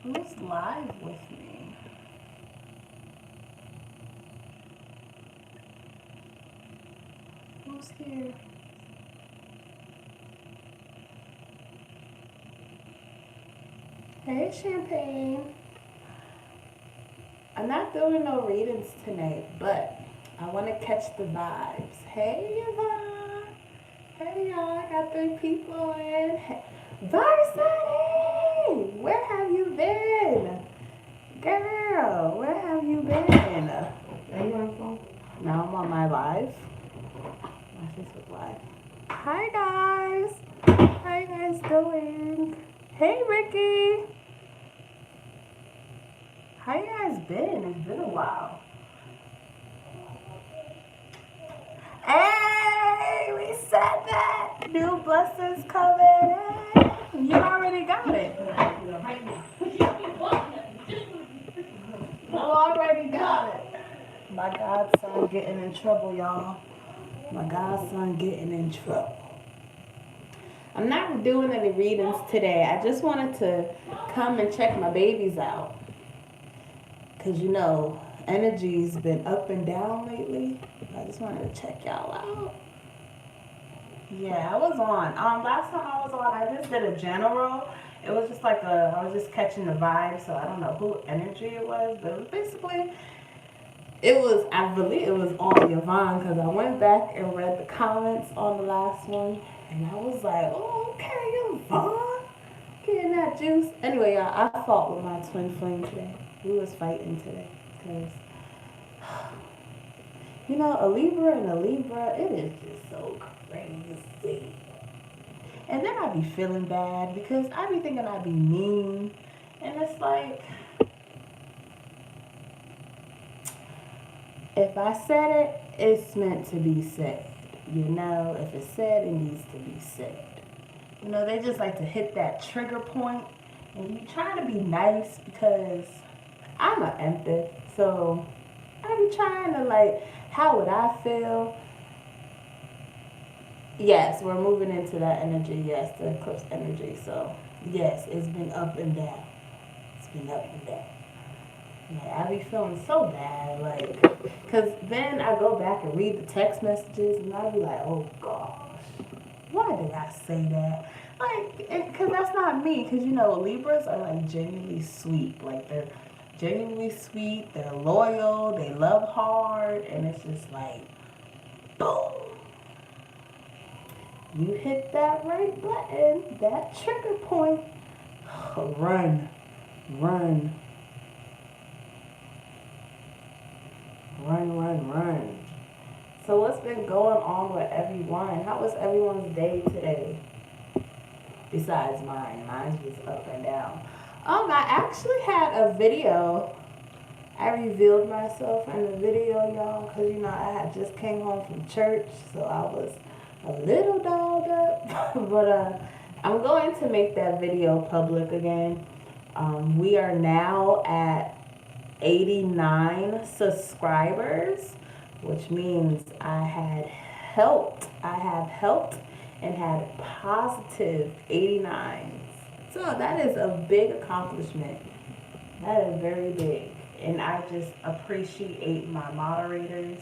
Who's live with me? Who's here? Hey, Champagne. I'm not doing no readings tonight, but I want to catch the vibes. Hey, Yvonne. Hey, y'all. I got 3 people in. Hey, Varsity! Where have you been? Girl, where have you been? Are you on the phone? Now I'm on my live. My Facebook live. Hi, guys. How you guys doing? Hey, Ricky. How you guys been? It's been a while. Hey, we said that. New blessings coming. Hey, you already got it. You already got it. My godson getting in trouble, y'all. My godson getting in trouble. I'm not doing any readings today. I just wanted to come and check my babies out. Because, energy's been up and down lately. I just wanted to check y'all out. Yeah, I was on. Last time I was on, I just did a general. It was just like I was just catching the vibe, so I don't know who energy it was, but it was basically, I believe it was on Yvonne, because I went back and read the comments on the last one, and I was like, oh, okay, Yvonne, getting that juice. Anyway, y'all, I fought with my twin flame today. We was fighting today, because a Libra and a Libra, it is just so crazy. And then I be feeling bad because I be thinking I be mean. And it's like, if I said it, it's meant to be said. If it's said, it needs to be said. They just like to hit that trigger point. And you try to be nice because I'm an empath. So I be trying to how would I feel? Yes, we're moving into that energy. Yes, the eclipse energy. So, yes, it's been up and down. It's been up and down. Yeah, I be feeling so bad. Because then I go back and read the text messages and I be like, oh gosh, why did I say that? Because that's not me. Because, Libras are genuinely sweet. They're genuinely sweet. They're loyal. They love hard. And it's just boom. You hit that right button, that trigger point. Run, run, run, run, run. So what's been going on with everyone? How was everyone's day today? Besides mine. Mine's just up and down. I actually had a video. I revealed myself in the video, y'all, because, I had just came home from church, so I was a little dolled up, but I'm going to make that video public again. We are now at 89 subscribers, which means I have helped and had positive 89. So that is a big accomplishment. That is very big. And I just appreciate my moderators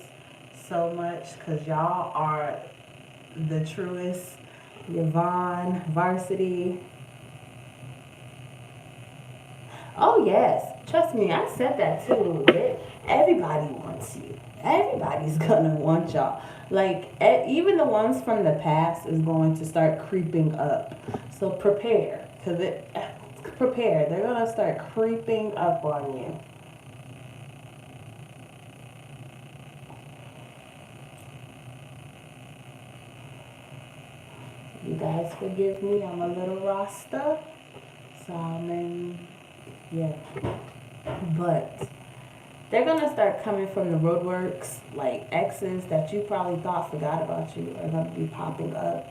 so much because y'all are the truest. Yvonne, Varsity. Oh yes, trust me, I said that too. Everybody wants you. Everybody's gonna want y'all. Even the ones from the past is going to start creeping up. So prepare, prepare. They're gonna start creeping up on you. You guys forgive me, I'm a little Rasta. So yeah. But they're gonna start coming from the roadworks, exes that you probably thought forgot about you are gonna be popping up.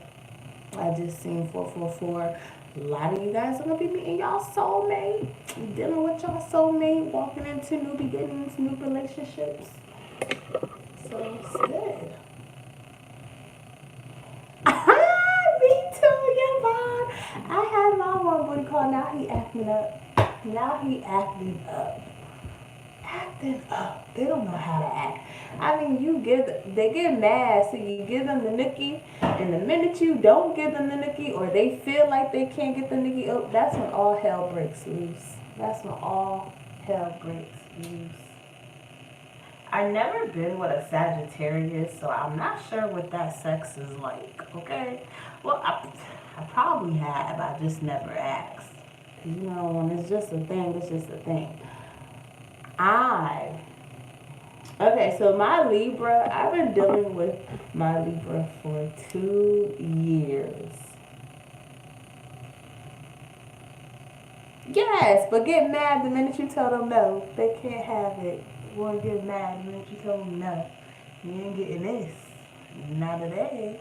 I just seen 444. A lot of you guys are gonna be meeting y'all soulmate, dealing with y'all soulmate, walking into new beginnings, new relationships. So it's good. Me too, Yvonne. I had my one, what do you call now? He acting up. Now he acting up. Acting up. They don't know how to act. I mean, they get mad, so you give them the nookie, and the minute you don't give them the nookie, or they feel like they can't get the nookie, oh, that's when all hell breaks loose. That's when all hell breaks loose. I've never been with a Sagittarius, so I'm not sure what that sex is like, okay? Well, I probably have, I just never asked. You know, when it's just a thing, it's just a thing. Okay, so my Libra, I've been dealing with my Libra for 2 years. Yes, but get mad the minute you tell them no. They can't have it. You want to get mad the minute you tell them no. You ain't getting this. Not today.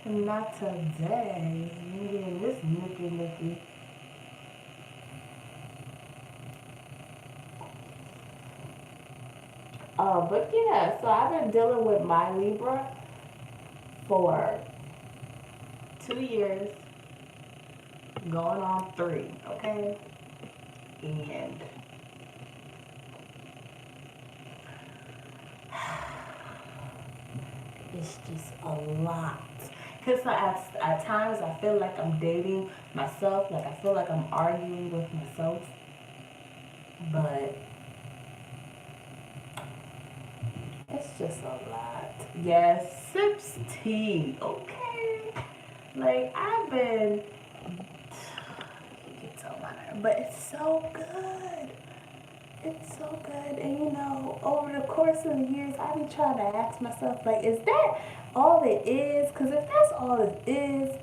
Not today. You ain't getting this nookie. But yeah, so I've been dealing with my Libra for 2 years, going on 3, okay? And it's just a lot. Because at times I feel like I'm dating myself, like I feel like I'm arguing with myself. But it's just a lot. Yes, sips tea, okay? Like, I've been, you can tell my nerve, but it's so good. It's so good. And you know, over the course of the years, I be trying to ask myself, like, is that all it is? Because if that's all it is,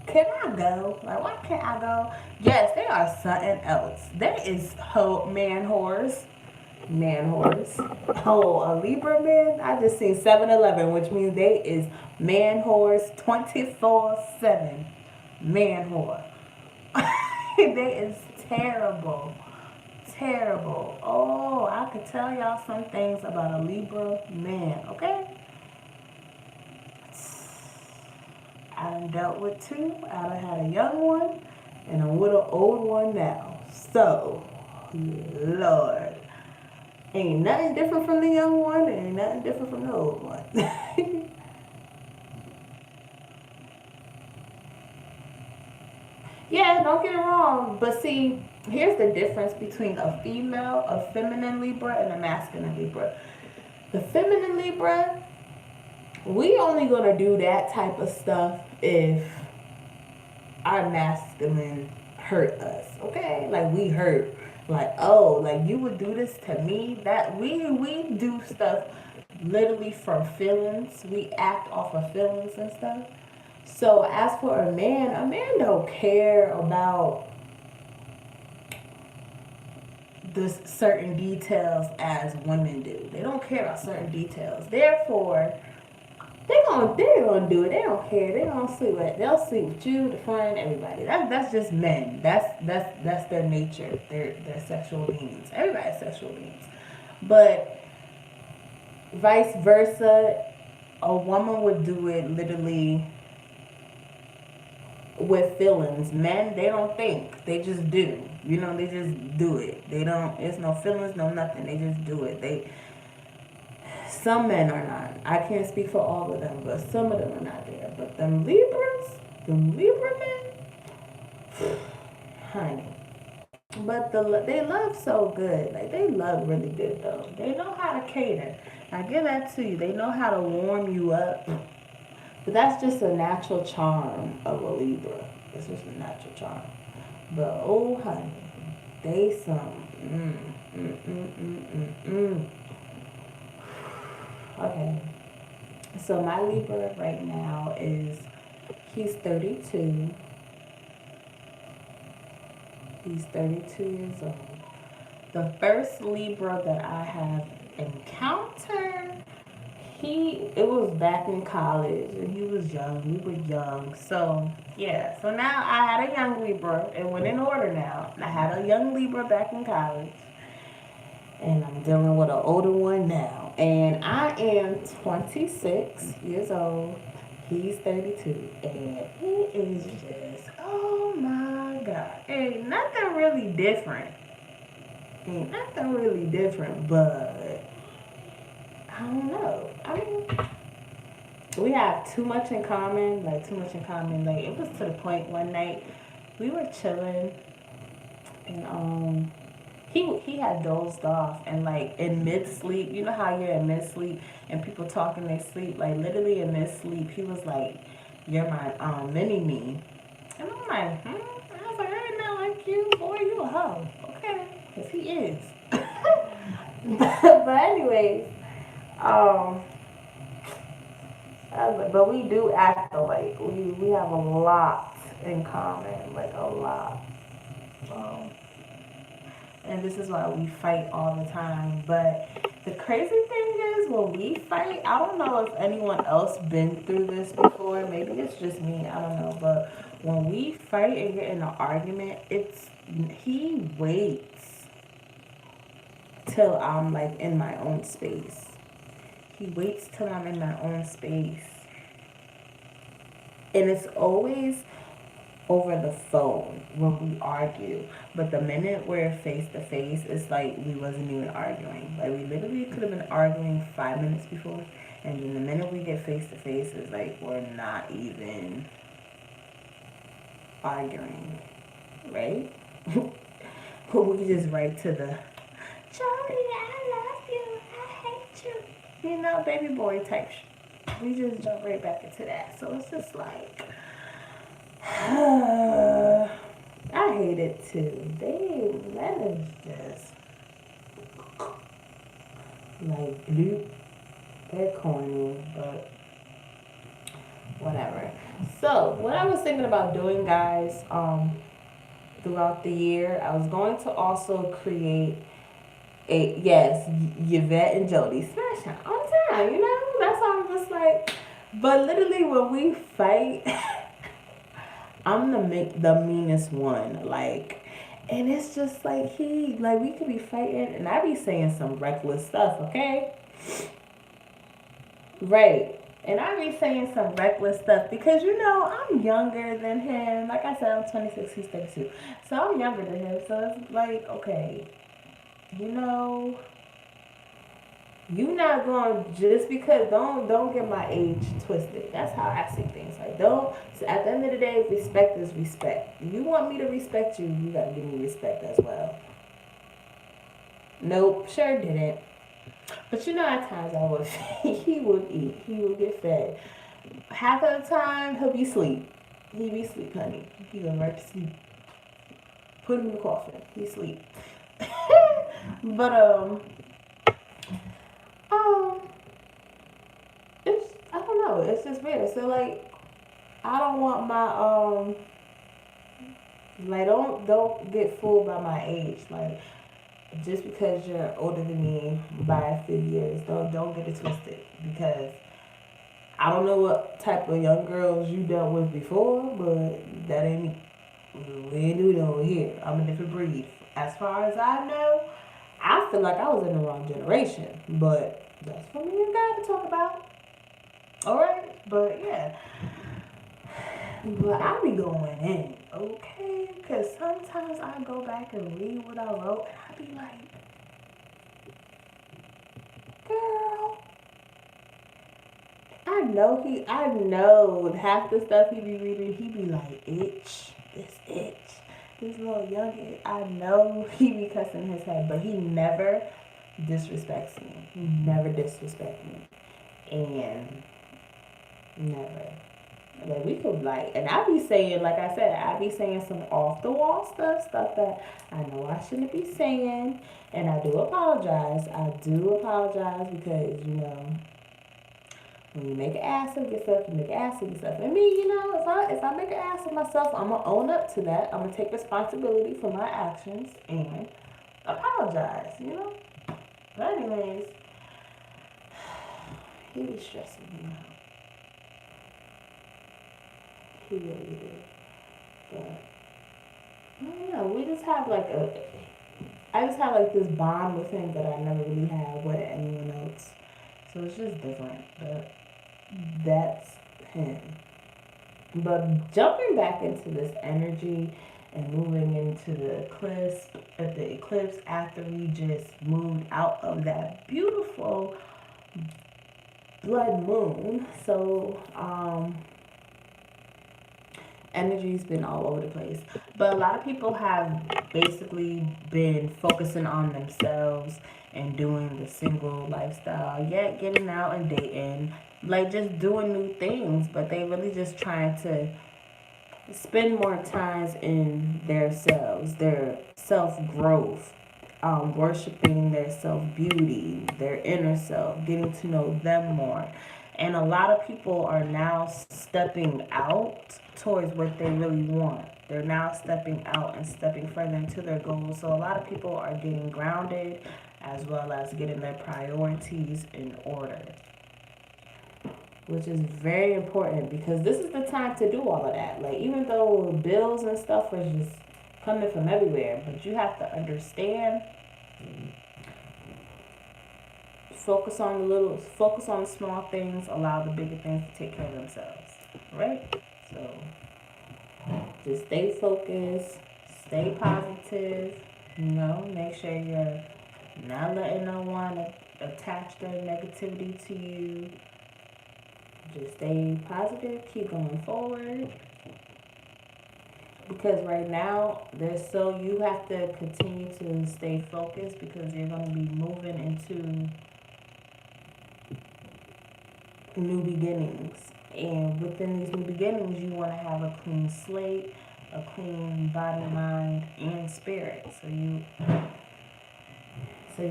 can I go? Like, why can't I go? Yes, they are something else. There is man whores. Man whores. Oh, a Libra man? I just seen 7-Eleven, which means they is man whores 24/7. Man whore. They is terrible. Terrible. Oh, I could tell y'all some things about a Libra man, okay? I done dealt with 2. I done had a young one, and I'm with an old one now. So, Lord. Ain't nothing different from the young one, ain't nothing different from the old one. Yeah, don't get it wrong. But see, here's the difference between a feminine Libra, and a masculine Libra. The feminine Libra, we only gonna do that type of stuff if our masculine hurt us, okay? Like, we hurt. Like, oh, like, you would do this to me? That we do stuff literally from feelings. We act off of feelings and stuff. So as for a man don't care about the certain details as women do. They don't care about certain details. Therefore, they're gonna do it. They don't care. They'll sleep with you, the friend, everybody. That's just men. That's their nature. Their sexual beings. Everybody's sexual beings. But vice versa, a woman would do it literally with feelings. Men, they don't think. They just do. You know, they just do it. They don't, it's no feelings, no nothing. They just do it. Some men are not. I can't speak for all of them, but some of them are not there. But them Libra men, honey. But they love so good. Like, they love really good, though. They know how to cater. I give that to you. They know how to warm you up. But that's just a natural charm of a Libra. It's just a natural charm. But, oh, honey, they some. Okay. So my Libra right now he's 32. He's 32 years old. The first Libra that I have encountered, it was back in college, and he was young. We were young. So, yeah. So now I had a young Libra. It went in order now. I had a young Libra back in college. And I'm dealing with an older one now. And I am 26 years old. He's 32. And he is just, oh my God, ain't nothing really different. Ain't nothing really different, but I don't know. I mean, we have too much in common, like too much in common. Like it was to the point one night we were chilling, and he had dozed off, and like in mid sleep, you know how you're in mid sleep and people talk in their sleep, like literally in mid sleep, he was like, "You're my mini me," and I'm like, I was like, I did not like you, boy, you a hoe, okay, cause he is. But anyways, um, but we do act alike. We have a lot in common, like a lot. Um, and this is why we fight all the time. But the crazy thing is, when we fight, I don't know if anyone else been through this before. Maybe it's just me. I don't know. But when we fight and get in an argument, he waits till I'm like in my own space. He waits till I'm in my own space, and it's always over the phone when we argue. But the minute we're face to face, it's like we wasn't even arguing. Like we literally could have been arguing 5 minutes before, and then the minute we get face to face, it's like we're not even arguing, right? We just right to the Charlie, I love you, I hate you, baby boy type. We just jump right back into that. So it's just like. I hate it too. That is just like bloop. They're corny, but whatever. So what I was thinking about doing, guys, throughout the year, I was going to also create Yvette and Jody smash out on time. That's how I'm just like. But literally, when we fight. I'm the meanest one, like, and it's just like we could be fighting, and I be saying some reckless stuff, okay? Right. And I be saying some reckless stuff because I'm younger than him. Like I said, I'm 26, he's 32, so I'm younger than him. So it's like, okay, you know. You not going just because don't get my age twisted. That's how I see things. Like don't. So at the end of the day, respect is respect. You want me to respect you, you gotta give me respect as well. Nope, sure didn't. But at times I would. He would eat. He would get fed. Half of the time he'll be asleep. He be asleep, honey. He go right to sleep. Put him in the coffin. He sleep. But um, it's I don't know. It's just weird. So like, I don't want my like don't get fooled by my age. Like just because you're older than me by a few years, don't get it twisted because I don't know what type of young girls you dealt with before, but that ain't me. We ain't doing it over here. I'm a different breed. As far as I know, I feel like I was in the wrong generation, but that's for me and God to talk about. Alright? But yeah. But I be going in, okay? Because sometimes I go back and read what I wrote and I be like, girl, I know half the stuff he be reading, he be like, itch. This little young itch. I know he be cussing his head, but he never disrespects me. He never disrespects me. And never. Like we could and I be saying, like I said, I be saying some off the wall stuff that I know I shouldn't be saying, and I do apologize. Because when you make an ass of yourself, you make an ass of yourself. And me, if I make an ass of myself, I'm gonna own up to that. I'm gonna take responsibility for my actions and apologize. But anyways, he was stressing me out. He really did. But I don't know. I just have like this bond with him that I never really had with anyone else. So it's just different. But that's him. But jumping back into this energy and moving into the eclipse after we just moved out of that beautiful blood moon. So energy's been all over the place. But a lot of people have basically been focusing on themselves and doing the single lifestyle, yet getting out and dating, like just doing new things, but they really just trying to spend more time in their selves, their self growth, worshiping their self beauty, their inner self, getting to know them more. And a lot of people are now stepping out towards what they really want. They're now stepping out and stepping further into their goals. So a lot of people are getting grounded as well as getting their priorities in order, which is very important because this is the time to do all of that. Like, even though bills and stuff are just coming from everywhere, but you have to understand, focus on the small things, allow the bigger things to take care of themselves, right? So just stay focused, stay positive, make sure you're not letting no one attach their negativity to you. Just stay positive, keep going forward. Because right now, you have to continue to stay focused because you're going to be moving into new beginnings. And within these new beginnings, you want to have a clean slate, a clean body, mind, and spirit. So you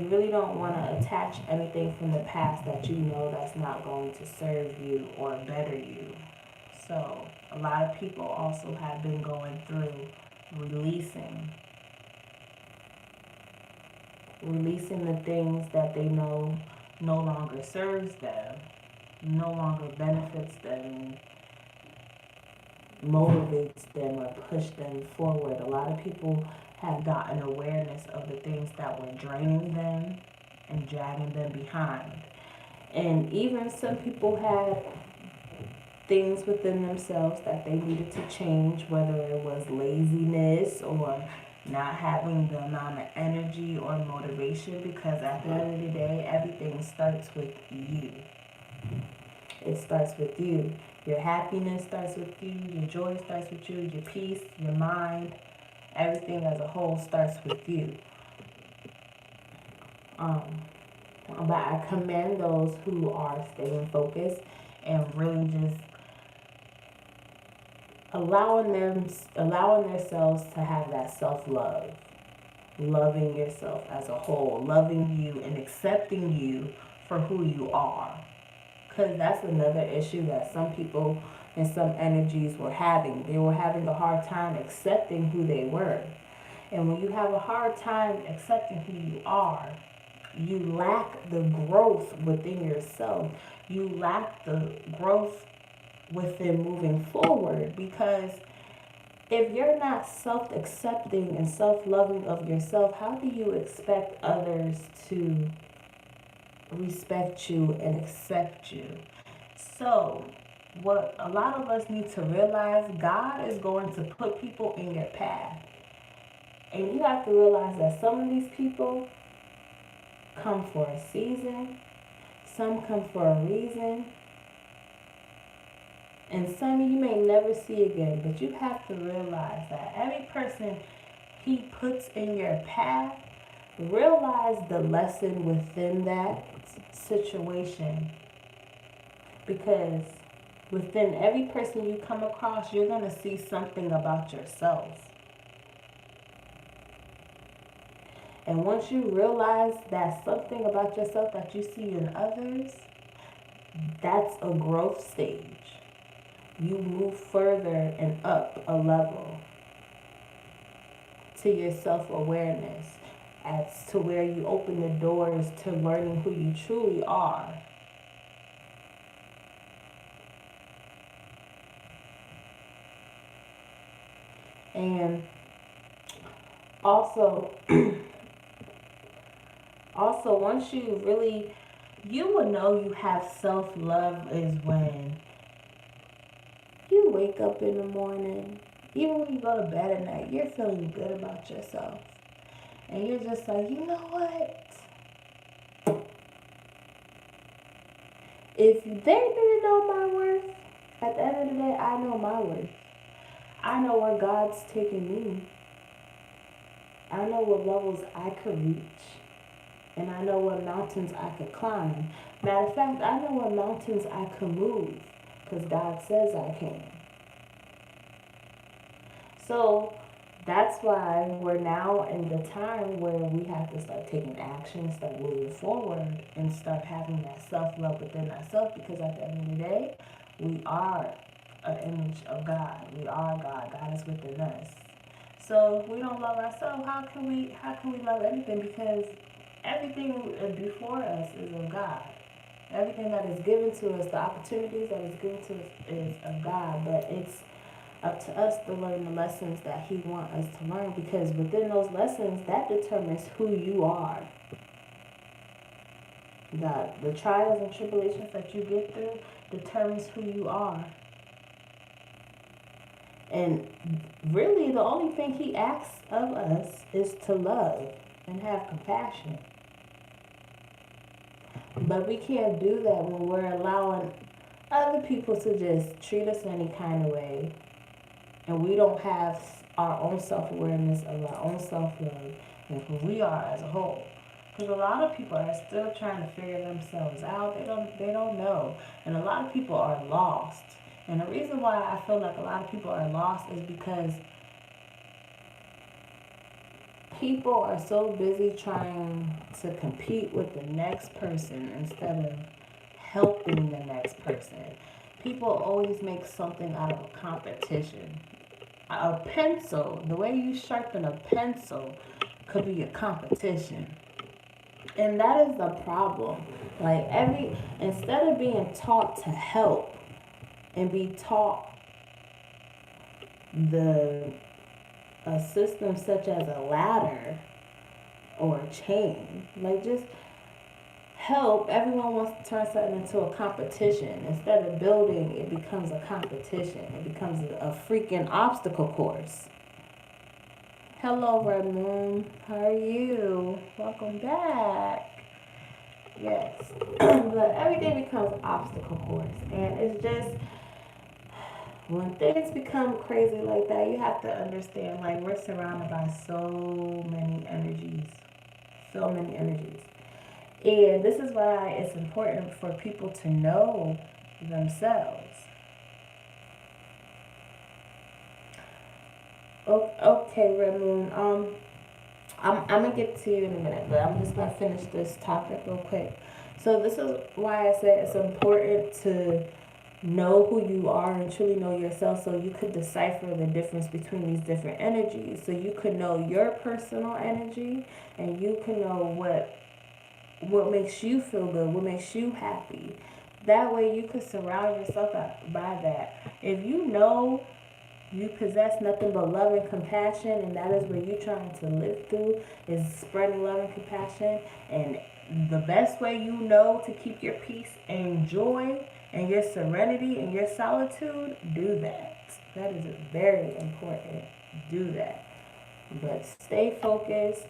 really don't want to attach anything from the past that you know that's not going to serve you or better you. So a lot of people also have been going through releasing the things that they know no longer serves them, no longer benefits them, motivates them, or push them forward. A lot of people have gotten awareness of the things that were draining them and dragging them behind. And even some people had things within themselves that they needed to change, whether it was laziness or not having the amount of energy or motivation, because at the end of the day, everything starts with you. It starts with you. Your happiness starts with you, your joy starts with you, your peace, your mind, everything as a whole starts with you. But I commend those who are staying focused and really just allowing themselves to have that self-love, loving yourself as a whole, loving you and accepting you for who you are. Because that's another issue that some people and some energies were having. They were having a hard time accepting who they were. And when you have a hard time accepting who you are, you lack the growth within yourself. You lack the growth within moving forward, because if you're not self-accepting and self-loving of yourself, how do you expect others to respect you and accept you? So what a lot of us need to realize, God is going to put people in your path, and you have to realize that some of these people come for a season, some come for a reason, and some you may never see again. But you have to realize that every person He puts in your path, realize the lesson within that situation. Because within every person you come across, you're going to see something about yourself. And once you realize that something about yourself that you see in others, that's a growth stage. You move further and up a level to your self-awareness, as to where you open the doors to learning who you truly are. And also, once you will know you have self-love is when you wake up in the morning Even when you go to bed at night, you're feeling good about yourself. And you're just like, you know what? If they didn't know my worth, at the end of the day, I know my worth. I know where God's taking me. I know what levels I could reach. And I know what mountains I could climb. Matter of fact, I know what mountains I could move. Because God says I can. So that's why we're now in the time where we have to start taking action, start moving forward, and start having that self-love within ourselves. Because at the end of the day, we are an image of God. We are God. God is within us. So if we don't love ourselves, how can we love anything? Because everything before us is of God. Everything that is given to us, the opportunities that is given to us is of God. But it's up to us to learn the lessons that He wants us to learn, because within those lessons, that determines who you are. The trials and tribulations that you get through determines who you are. And really, the only thing He asks of us is to love and have compassion. But we can't do that when we're allowing other people to just treat us any kind of way, and we don't have our own self-awareness of our own self-love and who we are as a whole. Because a lot of people are still trying to figure themselves out. They don't know. And a lot of people are lost. And the reason why I feel like a lot of people are lost is because people are so busy trying to compete with the next person instead of helping the next person. People always make something out of a competition. A pencil, the way you sharpen a pencil could be a competition. And that is the problem. Like instead of being taught to help and be taught a system such as a ladder or a chain, like just help. Everyone wants to turn something into a competition. Instead of building, it becomes a competition. It becomes a freaking obstacle course. Hello, Red Moon. How are you? Welcome back. Yes. But everything becomes obstacle course. And it's just, when things become crazy like that, you have to understand, like, we're surrounded by so many energies. So many energies. And this is why it's important for people to know themselves. Okay, Red Moon. I'm gonna get to you in a minute, but I'm just gonna finish this topic real quick. So this is why I said it's important to know who you are and truly know yourself, so you could decipher the difference between these different energies. So you could know your personal energy, and you can know what makes you feel good, what makes you happy. That way you could surround yourself by that. If you know you possess nothing but love and compassion, and that is where you're trying to live through, is spreading love and compassion. And the best way you know to keep your peace and joy and your serenity and your solitude, do that. That is very important. Do that. But stay focused.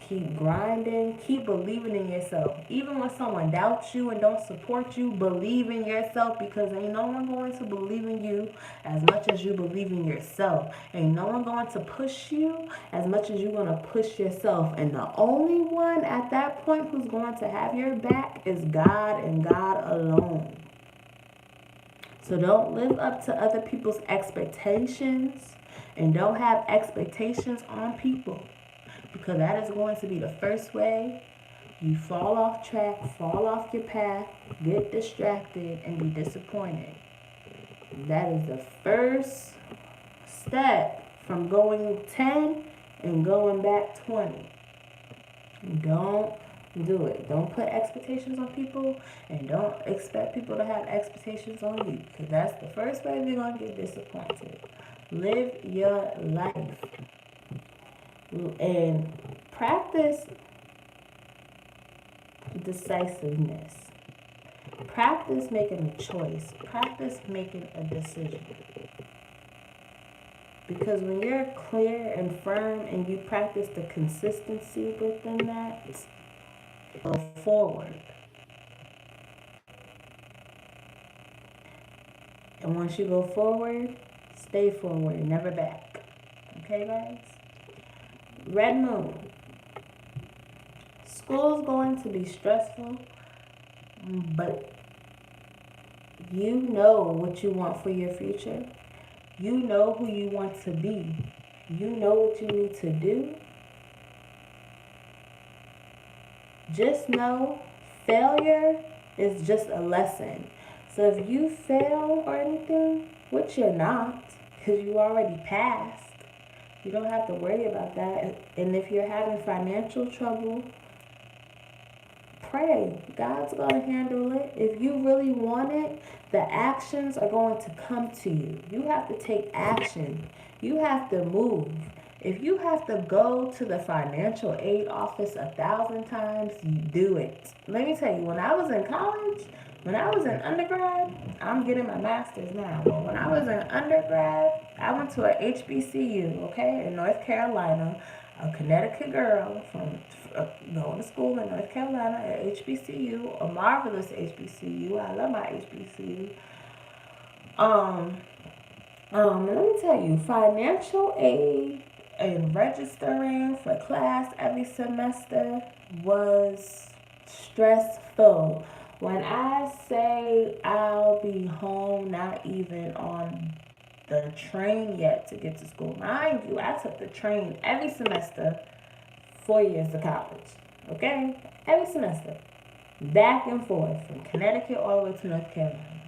Keep grinding. Keep believing in yourself. Even when someone doubts you and don't support you, believe in yourself, because ain't no one going to believe in you as much as you believe in yourself. Ain't no one going to push you as much as you're going to push yourself. And the only one at that point who's going to have your back is God, and God alone. So don't live up to other people's expectations, and don't have expectations on people, because that is going to be the first way you fall off track, fall off your path, get distracted, and be disappointed. That is the first step from going 10 and going back 20. Don't do it. Don't put expectations on people, and don't expect people to have expectations on you, because that's the first way you're going to get disappointed. Live your life and practice decisiveness. Practice making a choice. Practice making a decision. Because when you're clear and firm and you practice the consistency within that, go forward. And once you go forward, stay forward, never back. Okay, guys? Red Moon. School's going to be stressful, but you know what you want for your future. You know who you want to be. You know what you need to do. Just know failure is just a lesson. So if you fail or anything, which you're not, because you already passed, you don't have to worry about that. And if you're having financial trouble, pray. God's going to handle it. If you really want it, the actions are going to come to you. You have to take action. You have to move. If you have to go to the financial aid office 1,000 times, you do it. Let me tell you, when I was in college, when I was in undergrad, I'm getting my master's now. But when I was in undergrad, I went to a HBCU, okay, in North Carolina, a Connecticut girl from going to school in North Carolina at HBCU, a marvelous HBCU. I love my HBCU. Let me tell you, financial aid and registering for class every semester was stressful. When I say I'll be home, not even on the train yet to get to school. Mind you, I took the train every semester, 4 years of college. Okay? Every semester. Back and forth from Connecticut all the way to North Carolina.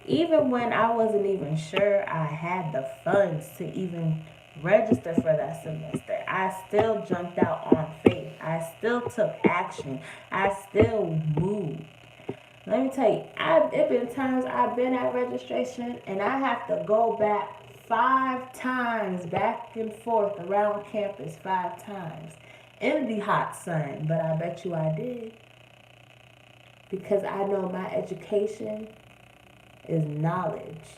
Even when I wasn't even sure I had the funds to even register for that semester, I still jumped out on faith. I still took action. I still moved. Let me tell you, it been times I've been at registration and I have to go back 5 times back and forth around campus 5 times in the hot sun. But I bet you I did. Because I know my education is knowledge.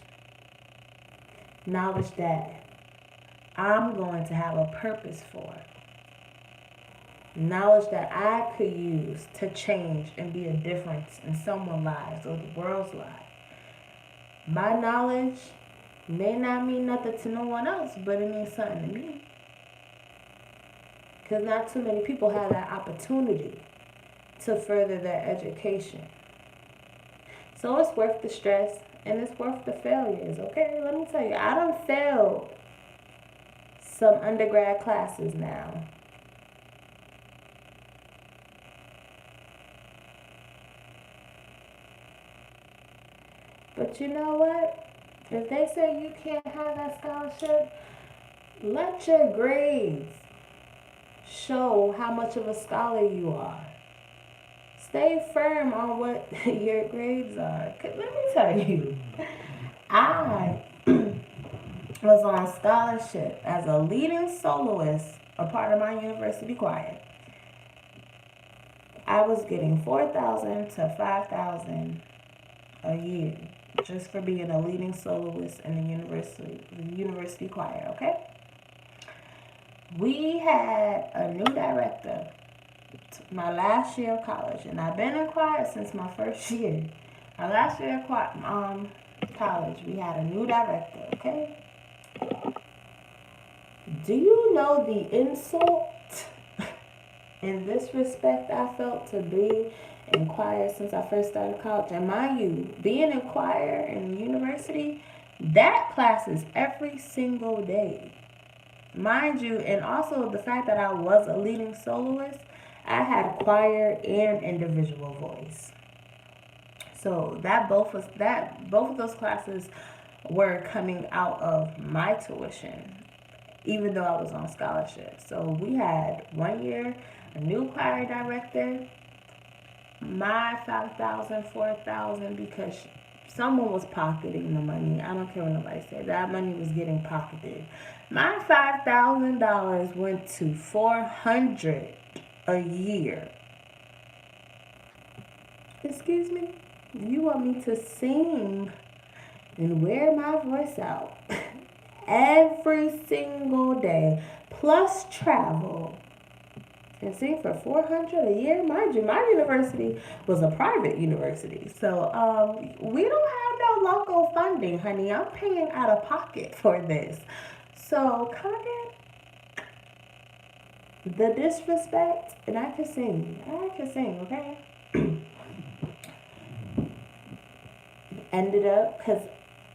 Knowledge that I'm going to have a purpose for. Knowledge that I could use to change and be a difference in someone's lives or the world's life. My knowledge may not mean nothing to no one else, but it means something to me. Because not too many people have that opportunity to further their education. So it's worth the stress and it's worth the failures, okay? Let me tell you, I done failed some undergrad classes now. But you know what? If they say you can't have that scholarship, let your grades show how much of a scholar you are. Stay firm on what your grades are. 'Cause let me tell you, I was on scholarship as a leading soloist, a part of my university choir. I was getting $4,000 to $5,000 a year just for being a leading soloist in the university choir, okay? We had a new director my last year of college, and I've been in choir since my first year. My last year of college, we had a new director, okay? Do you know the insult in this respect I felt to be in choir since I first started college? And mind you, being in choir in university, that class is every single day. Mind you, and also the fact that I was a leading soloist, I had choir and individual voice. So both of those classes were coming out of my tuition, even though I was on scholarship. So we had 1 year a new choir director, my $5,000, $4,000, because someone was pocketing the money. I don't care what nobody said. That money was getting pocketed. My $5,000 went to $400 a year. Excuse me? You want me to sing and wear my voice out every single day, plus travel. And see, for $400 a year, mind you, my university was a private university, so we don't have no local funding, honey. I'm paying out of pocket for this. So kind of the disrespect, and I can sing. Okay. Ended up because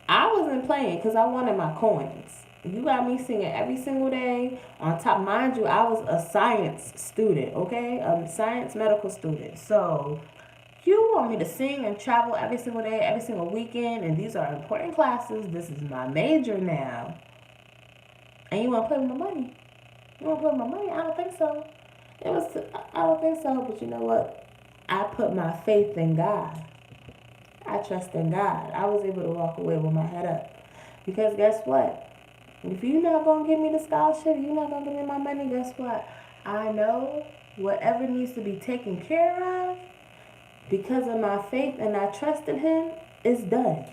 I wasn't playing because I wanted my coins. You got me singing every single day. On top, mind you, I was a science student, okay? A science medical student. So you want me to sing and travel every single day, every single weekend, and these are important classes. This is my major now. And you want to play with my money? You want to play with my money? I don't think so. I don't think so, but you know what? I put my faith in God. I trust in God. I was able to walk away with my head up. Because guess what? If you're not going to give me the scholarship, you're not going to give me my money, guess what? I know whatever needs to be taken care of, because of my faith and I trust in Him, it's done.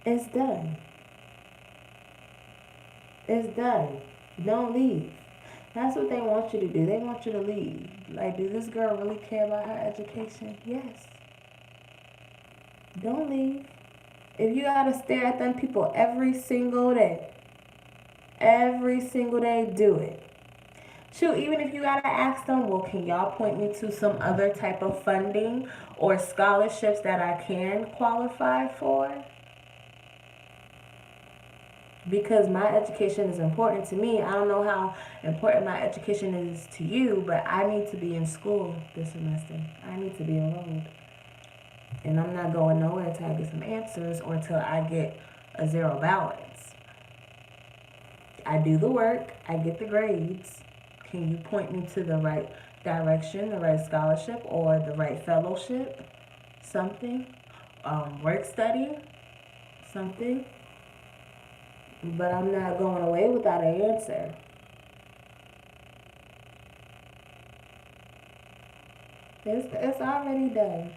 It's done. It's done. Don't leave. That's what they want you to do. They want you to leave. Like, does this girl really care about her education? Yes. Don't leave. If you gotta stare at them people every single day, do it. Shoot, even if you gotta ask them, well, can y'all point me to some other type of funding or scholarships that I can qualify for? Because my education is important to me. I don't know how important my education is to you, but I need to be in school this semester. I need to be enrolled. And I'm not going nowhere until I get some answers or until I get a zero balance. I do the work, I get the grades. Can you point me to the right direction, the right scholarship, or the right fellowship? Something. Work study? Something. But I'm not going away without an answer. It's already done.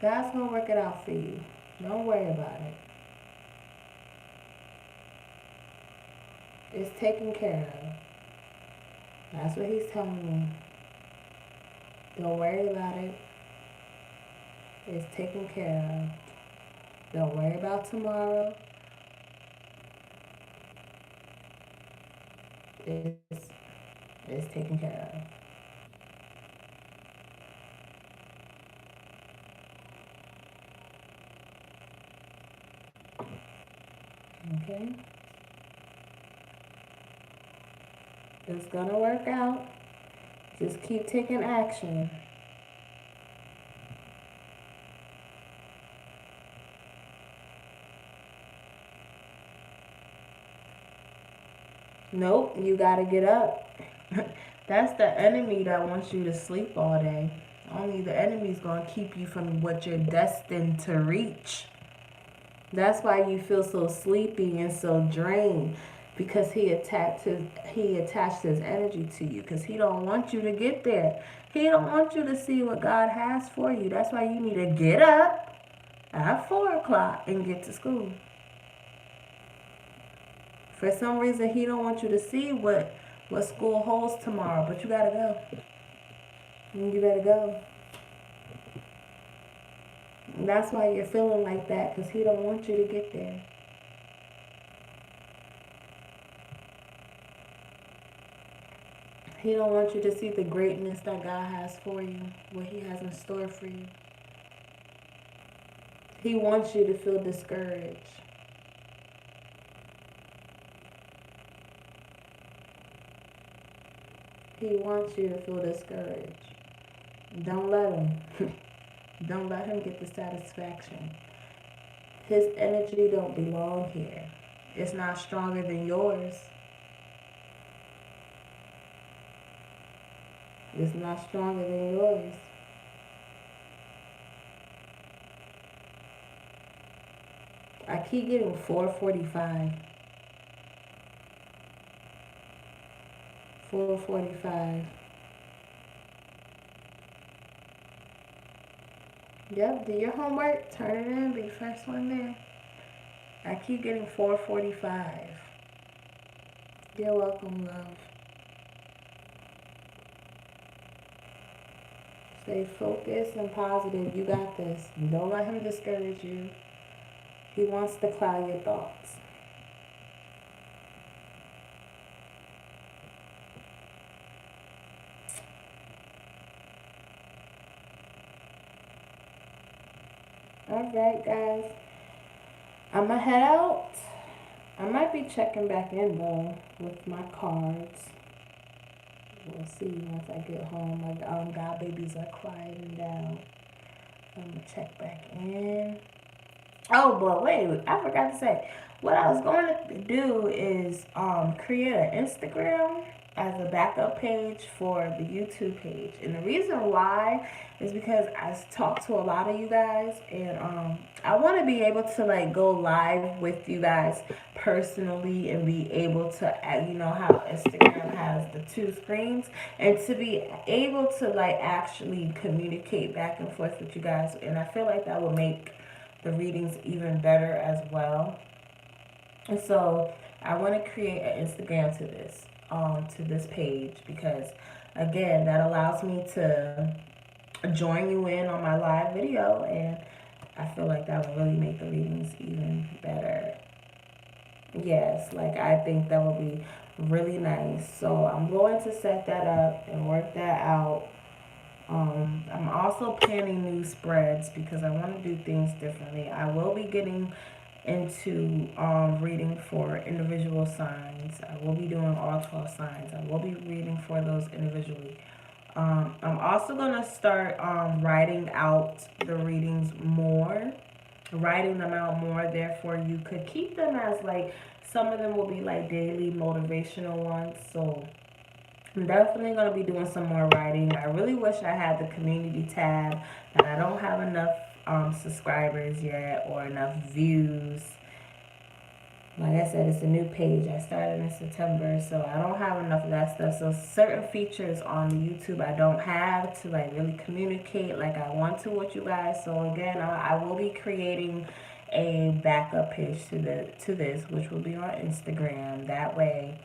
God's going to work it out for you. Don't worry about it. It's taken care of. That's what He's telling me. Don't worry about it. It's taken care of. Don't worry about tomorrow. It's taken care of. Okay? It's gonna work out. Just keep taking action. Nope, you gotta get up. That's the enemy that wants you to sleep all day. Only the enemy's gonna keep you from what you're destined to reach. That's why you feel so sleepy and so drained, because he attached his energy to you, because he don't want you to get there. He don't want you to see what God has for you. That's why you need to get up at 4 o'clock and get to school. For some reason, he don't want you to see what school holds tomorrow, but you gotta go. You better go. And that's why you're feeling like that, because he don't want you to get there. He don't want you to see the greatness that God has for you, what He has in store for you. He wants you to feel discouraged. He wants you to feel discouraged. Don't let him. Don't let him get the satisfaction. His energy don't belong here. It's not stronger than yours. It's not stronger than yours. I keep getting 445. 445. Yep, do your homework, turn it in, be the first one there. I keep getting 445. You're welcome, love. Stay focused and positive. You got this. Don't let him discourage you. He wants to cloud your thoughts. Alright, guys. I'm going to head out. I might be checking back in, though, with my cards. We'll see once I get home. My god babies are quieting down. I'm going to check back in. Oh, but wait, I forgot to say. What I was going to do is create an Instagram as a backup page for the YouTube page. And the reason why is because I talk to a lot of you guys, and I want to be able to like go live with you guys personally and be able to, you know how Instagram has the two screens, and to be able to like actually communicate back and forth with you guys. And I feel like that will make the readings even better as well. And so I want to create an Instagram to this page, because again, that allows me to join you in on my live video, and I feel like that will really make the readings even better. Yes, like I think that will be really nice. So I'm going to set that up and work that out. I'm also planning new spreads because I want to do things differently. I will be getting into reading for individual signs. I will be doing all 12 signs. I will be reading for those individually. I'm also going to start writing out the readings more, writing them out more. Therefore, you could keep them as like, some of them will be like daily motivational ones. So I'm definitely going to be doing some more writing. I really wish I had the community tab, and I don't have enough subscribers yet or enough views. Like I said, it's a new page. I started in September, so I don't have enough of that stuff. So certain features on YouTube I don't have to like really communicate like I want to with you guys. So again, I will be creating a backup page to this, which will be on Instagram. That way,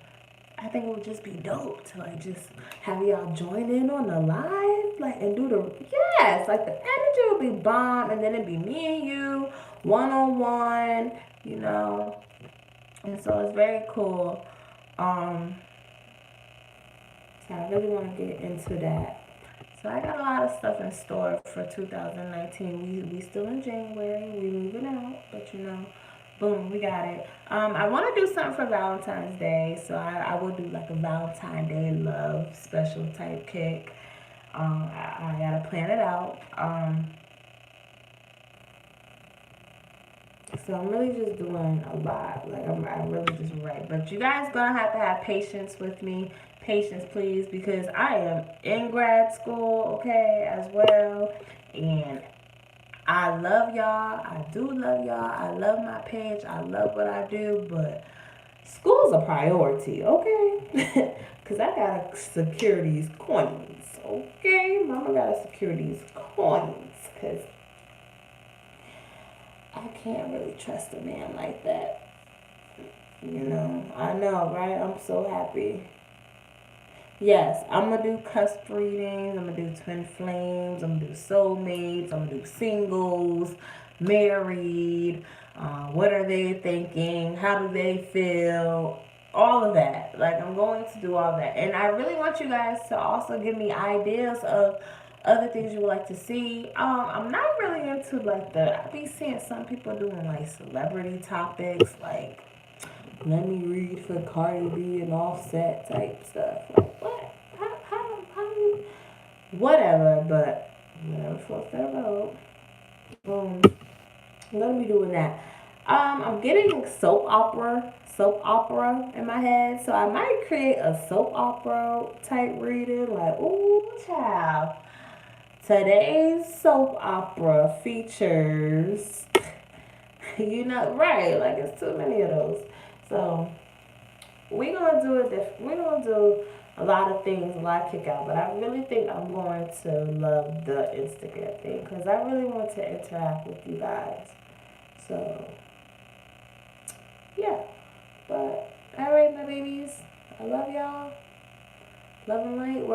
I think it would just be dope to like just have y'all join in on the live, like, and do the, yes, like the energy would be bomb, and then it'd be me and you, one-on-one, you know, and so it's very cool. So I really want to get into that. So I got a lot of stuff in store for 2019. We still in January, we moving out, but you know, boom, we got it. I want to do something for Valentine's Day, so I will do like a Valentine's Day love special type kick. I gotta plan it out. So I'm really just doing a lot. Like I really just write. But you guys gonna have to have patience with me. Patience, please, because I am in grad school, okay, as well, and I love y'all. I do love y'all. I love my page. I love what I do, but school's a priority, okay? Because I gotta secure these coins, okay? Mama gotta secure these coins, because I can't really trust a man like that. You know, I know, right? I'm so happy. Yes, I'm gonna do cusp readings. I'm gonna do twin flames. I'm gonna do soulmates. I'm gonna do singles, married. What are they thinking? How do they feel? All of that. Like, I'm going to do all that, and I really want you guys to also give me ideas of other things you would like to see. I'm not really into like I be seeing some people doing like celebrity topics, like let me read for Cardi B and Offset type stuff. Like, what? How whatever, but whatever floats their boat. I'm gonna be doing that. I'm getting soap opera in my head, so I might create a soap opera type reading. Like, ooh, child. Today's soap opera features, you know, right? Like, it's too many of those. So we're gonna do we're gonna do a lot of things, a lot of kick out, but I really think I'm going to love the Instagram thing because I really want to interact with you guys. So Yeah. But alright, my babies. I love y'all. Love and light.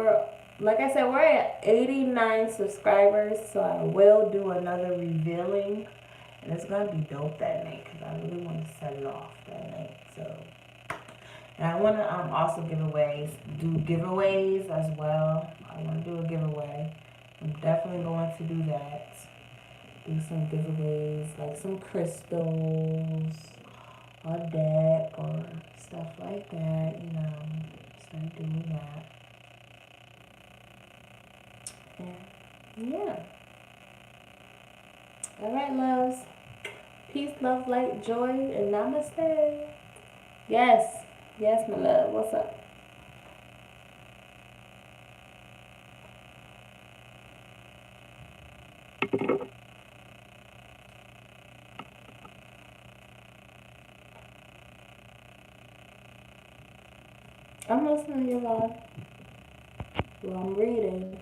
Like I said, we're at 89 subscribers, so I will do another revealing, and it's gonna be dope that night because I really want to set it off that night. So, and I want to also do giveaways as well. I want to do a giveaway. I'm definitely going to do that. Do some giveaways like some crystals, or deck, or stuff like that. Start doing that. And yeah. All right, loves. Peace, love, light, joy, and namaste. Yes. Yes, my love. What's up? I'm listening to you, love. Well, I'm reading.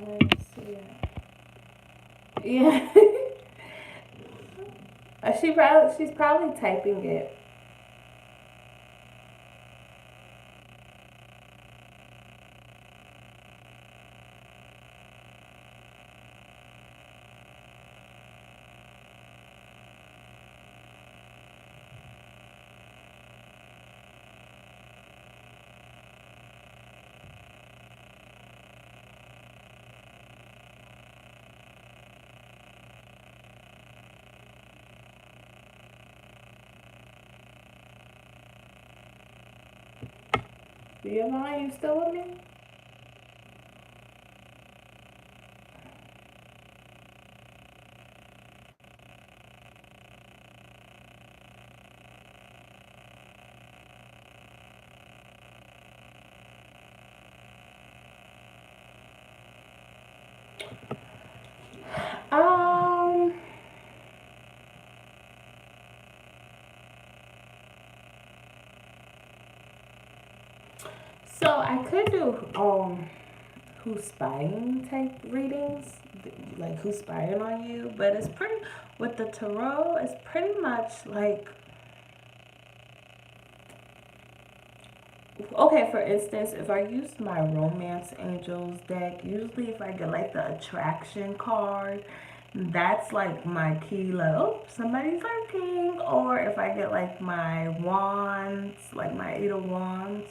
Let's see. Yeah. She's probably typing it. You still with me? Um. So I could do who's spying type readings, like who's spying on you, but it's pretty with the tarot. It's pretty much like, okay, for instance, if I use my romance angels deck, usually if I get like the attraction card, that's like my key, like, oh, somebody's lurking. Or if I get like my wands, like my 8 of Wands,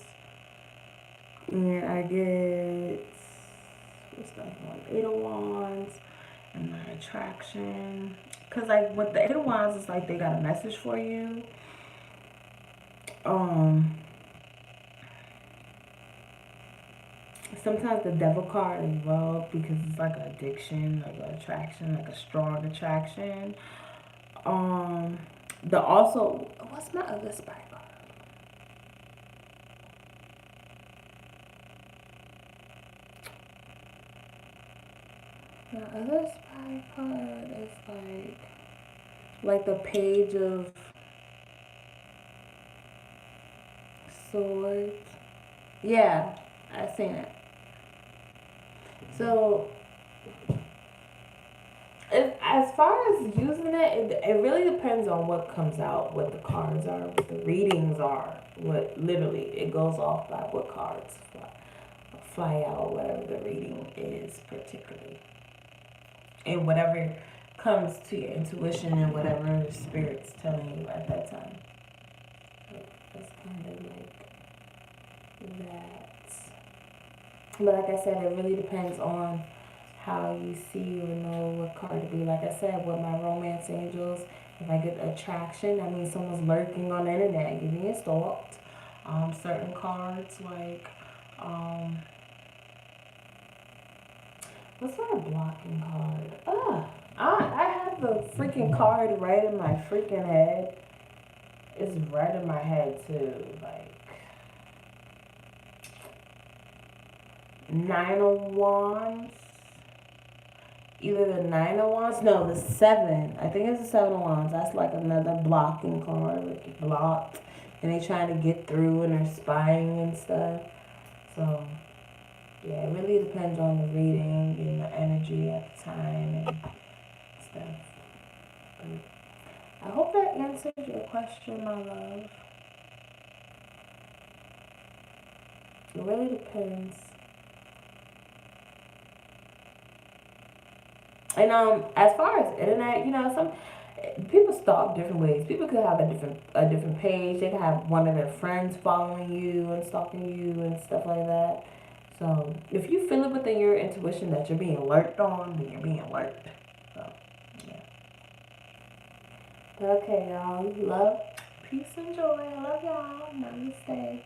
and I get, what's that one? 8 of Wands, and my attraction. Because like with the 8 of Wands, it's like they got a message for you. Um, Sometimes the devil card as well because it's like an addiction, like an attraction, like a strong attraction. Um, the also, what's my other spy card? My other spy card is like the Page of Swords. Yeah, I've seen it. So as far as using it really depends on what comes out, what the cards are, what the readings are. What literally it goes off by what cards fly out, whatever the reading is particularly, and whatever comes to your intuition and whatever spirit's telling you at that time. So that's kind of like that. But like I said, it really depends on how you see or know what card to be. Like I said, with my romance angels, if I get attraction, that means someone's lurking on the internet, getting stalked. Certain cards like Um, what's my blocking card? I have the freaking card right in my freaking head. It's right in my head too. Like Nine of Wands. Either the Nine of Wands. No, the Seven. I think it's the Seven of Wands. That's like another blocking card. Like you blocked, and they trying to get through, and they're spying and stuff. So yeah, it really depends on the reading and the energy at the time and stuff. But I hope that answered your question, my love. It really depends. And as far as internet, some people stalk different ways. People could have a different page. They could have one of their friends following you and stalking you and stuff like that. So if you feel it within your intuition that you're being lurked on, then you're being lurked. So yeah. Okay, y'all. Love, peace, and joy. I love y'all. Namaste.